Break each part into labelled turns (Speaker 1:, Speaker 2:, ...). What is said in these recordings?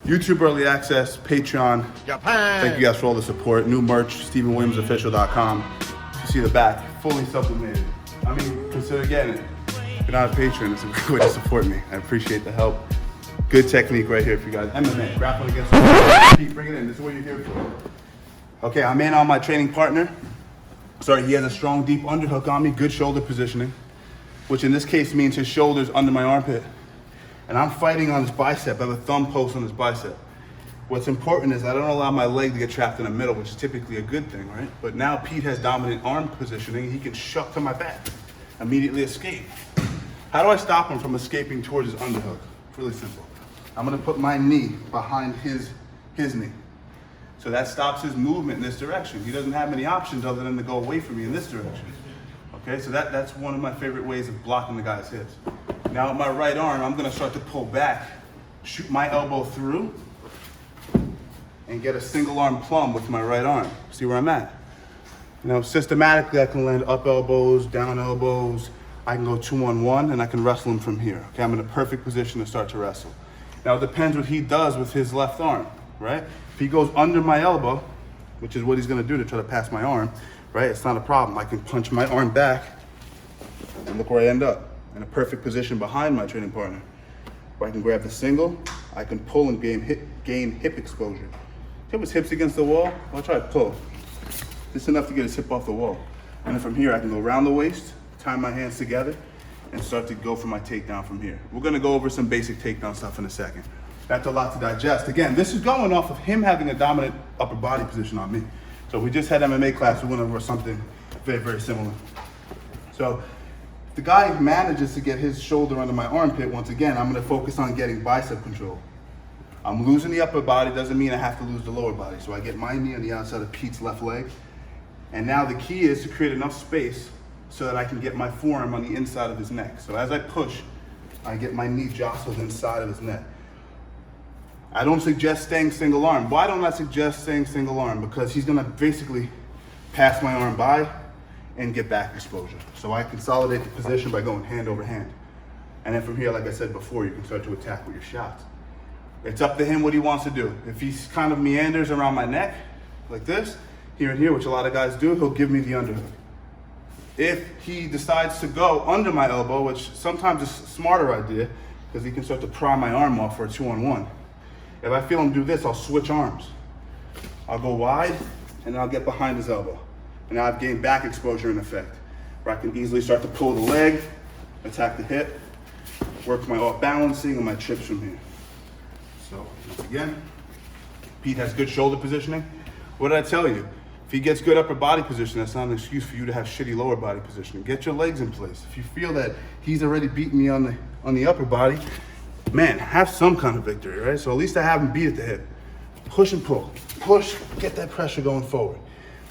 Speaker 1: YouTube Early Access, Patreon. Japan. Thank you guys for all the support. New merch, StephenWilliamsOfficial.com. You see the back, fully sublimated. I mean, consider getting it. If you're not a patron, it's a great way to support me. I appreciate the help. Good technique right here for you guys. MMA, grappling against the keep bring it in. This is what you're here for. Okay, I'm in on my training partner. Sorry, he has a strong, deep underhook on me, good shoulder positioning, which in this case means his shoulder's under my armpit. And I'm fighting on his bicep. I have a thumb post on his bicep. What's important is I don't allow my leg to get trapped in the middle, which is typically a good thing, right? But now Pete has dominant arm positioning. He can shuck to my back, immediately escape. How do I stop him from escaping towards his underhook? Really simple. I'm gonna put my knee behind his knee. So that stops his movement in this direction. He doesn't have many options other than to go away from me in this direction. Okay, so that's one of my favorite ways of blocking the guy's hips. Now with my right arm, I'm gonna start to pull back, shoot my elbow through, and get a single arm plumb with my right arm. See where I'm at? Now systematically I can land up elbows, down elbows, I can go 2-on-1 and I can wrestle him from here. Okay, I'm in a perfect position to start to wrestle. Now it depends what he does with his left arm, right? If he goes under my elbow, which is what he's gonna do to try to pass my arm, right? It's not a problem. I can punch my arm back and look where I end up. In a perfect position behind my training partner. Where I can grab the single, I can pull and gain hip exposure. Tip his hips against the wall, I'll try to pull. Just enough to get his hip off the wall. And then from here, I can go around the waist, tie my hands together, and start to go for my takedown from here. We're gonna go over some basic takedown stuff in a second. That's a lot to digest. Again, this is going off of him having a dominant upper body position on me. So we just had MMA class, we went over something very, very similar. So if the guy manages to get his shoulder under my armpit, once again, I'm gonna focus on getting bicep control. I'm losing the upper body, doesn't mean I have to lose the lower body. So I get my knee on the outside of Pete's left leg. And now the key is to create enough space so that I can get my forearm on the inside of his neck. So as I push, I get my knee jostled inside of his neck. I don't suggest staying single arm. Why don't I suggest staying single arm? Because he's gonna basically pass my arm by and get back exposure. So I consolidate the position by going hand over hand. And then from here, like I said before, you can start to attack with your shots. It's up to him what he wants to do. If he kind of meanders around my neck, like this, here and here, which a lot of guys do, he'll give me the underhook. If he decides to go under my elbow, which sometimes is a smarter idea, because he can start to pry my arm off for a 2-on-1. If I feel him do this, I'll switch arms. I'll go wide, and then I'll get behind his elbow. And now I've gained back exposure in effect, where I can easily start to pull the leg, attack the hip, work my off balancing and my trips from here. So once again, Pete has good shoulder positioning. What did I tell you? If he gets good upper body position, that's not an excuse for you to have shitty lower body positioning. Get your legs in place. If you feel that he's already beaten me on the upper body, man, have some kind of victory, right? So at least I have him beat at the hip. Push and pull. Push, get that pressure going forward.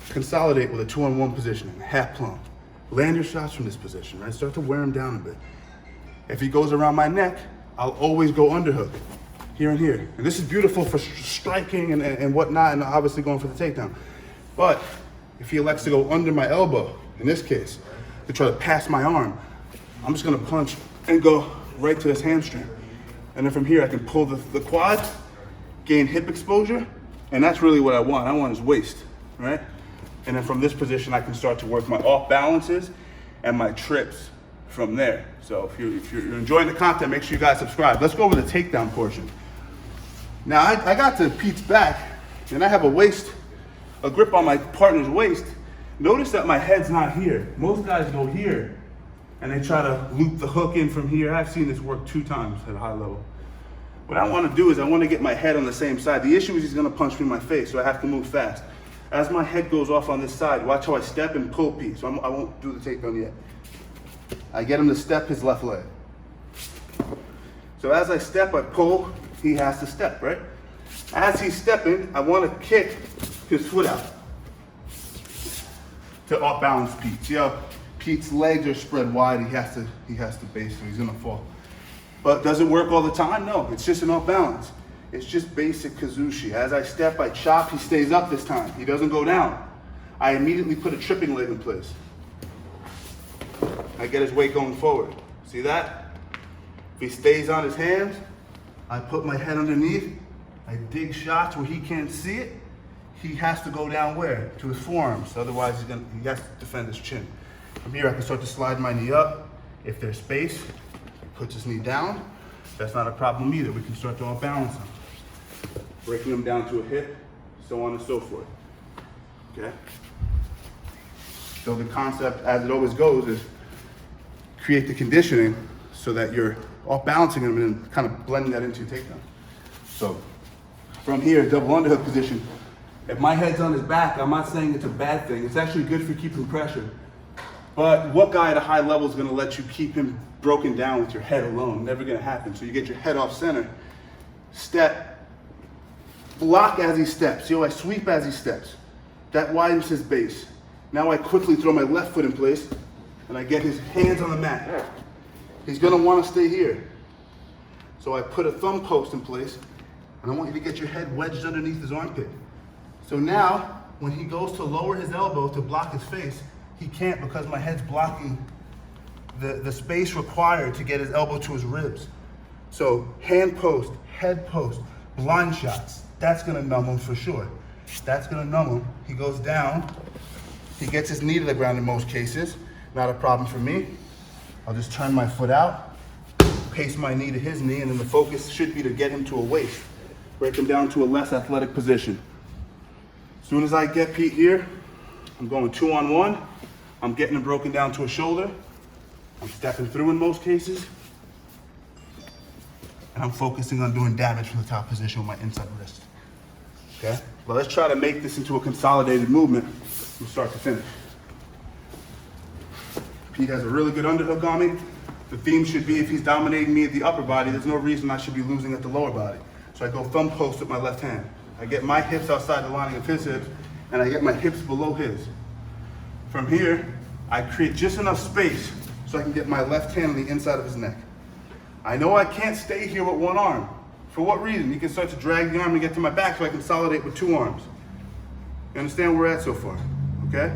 Speaker 1: Consolidate with a 2-on-1 positioning, half plumb. Land your shots from this position, right? Start to wear him down a bit. If he goes around my neck, I'll always go underhook, here and here. And this is beautiful for striking and whatnot, and obviously going for the takedown. But if he elects to go under my elbow, in this case, to try to pass my arm, I'm just gonna punch and go right to his hamstring. And then from here, I can pull the quad, gain hip exposure, and that's really what I want. I want his waist, right? And then from this position, I can start to work my off balances and my trips from there. So if you're enjoying the content, make sure you guys subscribe. Let's go over the takedown portion. Now, I got to Pete's back, and I have a grip on my partner's waist. Notice that my head's not here. Most guys go here, and they try to loop the hook in from here. I've seen this work 2 times at a high level. What I want to do is I want to get my head on the same side. The issue is he's going to punch me in my face, so I have to move fast. As my head goes off on this side, watch how I step and pull Pete. So I won't do the takedown yet. I get him to step his left leg. So as I step, I pull, he has to step, right? As he's stepping, I want to kick his foot out to off balance Pete. See how Pete's legs are spread wide, he has to base, so he's gonna fall. But does it work all the time? No, it's just an off balance. It's just basic kazushi. As I step, I chop, he stays up this time. He doesn't go down. I immediately put a tripping leg in place. I get his weight going forward. See that? If he stays on his hands, I put my head underneath, I dig shots where he can't see it. He has to go down where? To his forearms. Otherwise, he has to defend his chin. From here, I can start to slide my knee up. If there's space, he puts his knee down. That's not a problem either. We can start to all balance him. Breaking him down to a hip, so on and so forth. Okay? So the concept, as it always goes, is create the conditioning so that you're off balancing him and then kind of blending that into your takedown. So from here, double underhook position. If my head's on his back, I'm not saying it's a bad thing. It's actually good for keeping pressure. But what guy at a high level is going to let you keep him broken down with your head alone? Never going to happen. So you get your head off center, step, block as he steps. I sweep as he steps. That widens his base. Now I quickly throw my left foot in place and I get his hands on the mat. He's going to want to stay here. So I put a thumb post in place and I want you to get your head wedged underneath his armpit. So now, when he goes to lower his elbow to block his face, he can't because my head's blocking the space required to get his elbow to his ribs. So hand post, head post, blind shots. That's gonna numb him for sure. That's gonna numb him. He goes down. He gets his knee to the ground in most cases. Not a problem for me. I'll just turn my foot out, pace my knee to his knee, and then the focus should be to get him to a waist. Break him down to a less athletic position. As soon as I get Pete here, I'm going 2-on-1. I'm getting him broken down to a shoulder. I'm stepping through in most cases. And I'm focusing on doing damage from the top position with my inside wrist. Okay? Well, let's try to make this into a consolidated movement from start to finish. Pete has a really good underhook on me. The theme should be if he's dominating me at the upper body, there's no reason I should be losing at the lower body. So I go thumb post with my left hand. I get my hips outside the lining of his hips, and I get my hips below his. From here, I create just enough space so I can get my left hand on the inside of his neck. I know I can't stay here with one arm. For what reason? He can start to drag the arm and get to my back so I consolidate with two arms. You understand where we're at so far, okay?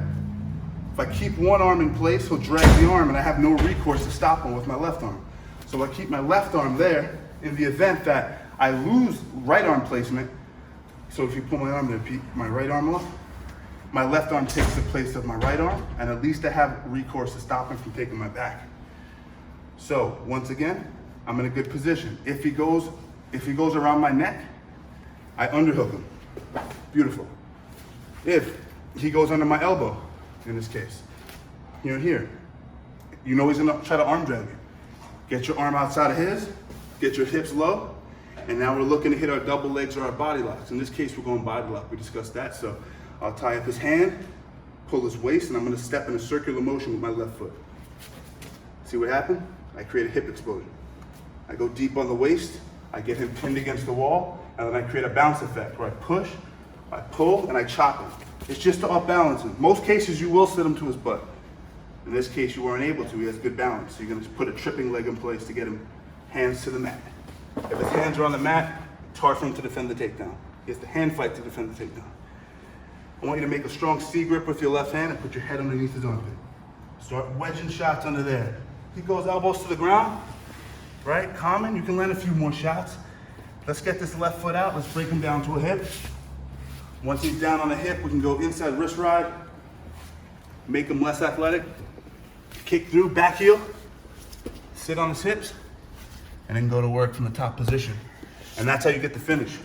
Speaker 1: If I keep one arm in place, he'll drag the arm and I have no recourse to stop him with my left arm. So I keep my left arm there in the event that I lose right arm placement. So if you pull my arm there, Pete, my right arm off, my left arm takes the place of my right arm, and at least I have recourse to stop him from taking my back. So once again, I'm in a good position. If he goes around my neck, I underhook him. Beautiful. If he goes under my elbow, in this case, here, you know he's gonna try to arm drag you. Get your arm outside of his, get your hips low, and now we're looking to hit our double legs or our body locks. In this case, we're going body lock. We discussed that. So I'll tie up his hand, pull his waist, and I'm going to step in a circular motion with my left foot. See what happened? I create a hip explosion. I go deep on the waist. I get him pinned against the wall, and then I create a bounce effect where I push, I pull, and I chop him. It's just to up balance him. Most cases, you will sit him to his butt. In this case, you weren't able to. He has good balance. So you're going to put a tripping leg in place to get him hands to the mat. If his hands are on the mat, it's hard for him to defend the takedown. He has to hand fight to defend the takedown. I want you to make a strong C grip with your left hand and put your head underneath his armpit. Start wedging shots under there. He goes elbows to the ground, right? Common, you can land a few more shots. Let's get this left foot out. Let's break him down to a hip. Once he's down on the hip, we can go inside wrist ride, make him less athletic, kick through, back heel, sit on his hips, and then go to work from the top position. And that's how you get the finish.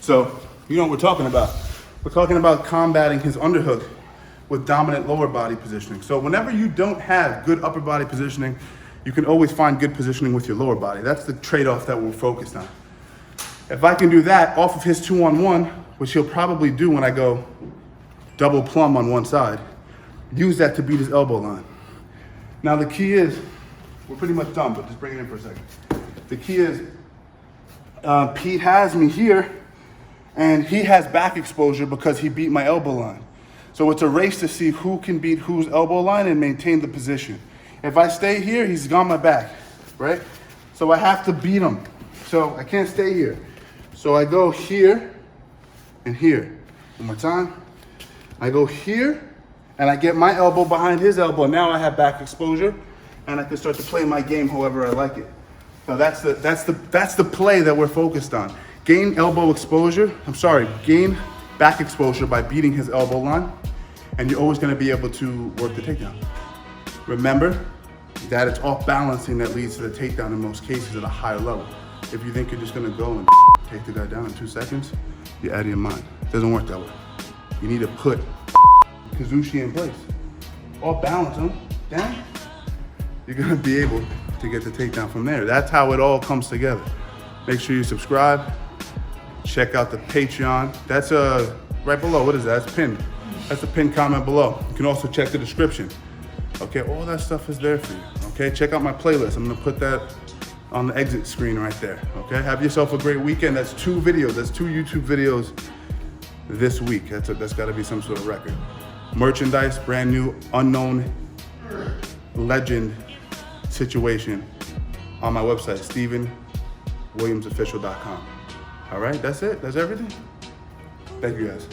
Speaker 1: So, you know what we're talking about. We're talking about combating his underhook with dominant lower body positioning. So whenever you don't have good upper body positioning, you can always find good positioning with your lower body. That's the trade-off that we're focused on. If I can do that off of his 2-on-1, which he'll probably do when I go double plumb on one side, use that to beat his elbow line. Now the key is, we're pretty much done, but just bring it in for a second. The key is, Pete has me here, and he has back exposure because he beat my elbow line. So it's a race to see who can beat whose elbow line and maintain the position. If I stay here, he's got my back, right? So I have to beat him. So I can't stay here. So I go here and here. One more time. I go here, and I get my elbow behind his elbow. Now I have back exposure, and I can start to play my game however I like it. So that's the play that we're focused on. gain back exposure by beating his elbow line, and you're always gonna be able to work the takedown. Remember that it's off balancing that leads to the takedown in most cases at a higher level. If you think you're just gonna go and take the guy down in 2 seconds, you're out of your mind. It doesn't work that way. You need to put Kazushi in place. Off balance, huh? Down. You're gonna be able to get the takedown from there. That's how it all comes together. Make sure you subscribe. Check out the Patreon. That's right below. What is that? It's pinned. That's the pinned comment below. You can also check the description. Okay, all that stuff is there for you. Okay, check out my playlist. I'm gonna put that on the exit screen right there. Okay, have yourself a great weekend. That's 2 videos. That's 2 YouTube videos this week. That's got to be some sort of record. Merchandise, brand new, unknown legend situation on my website, StephenWilliamsOfficial.com. All right, that's it. That's everything. Thank you guys.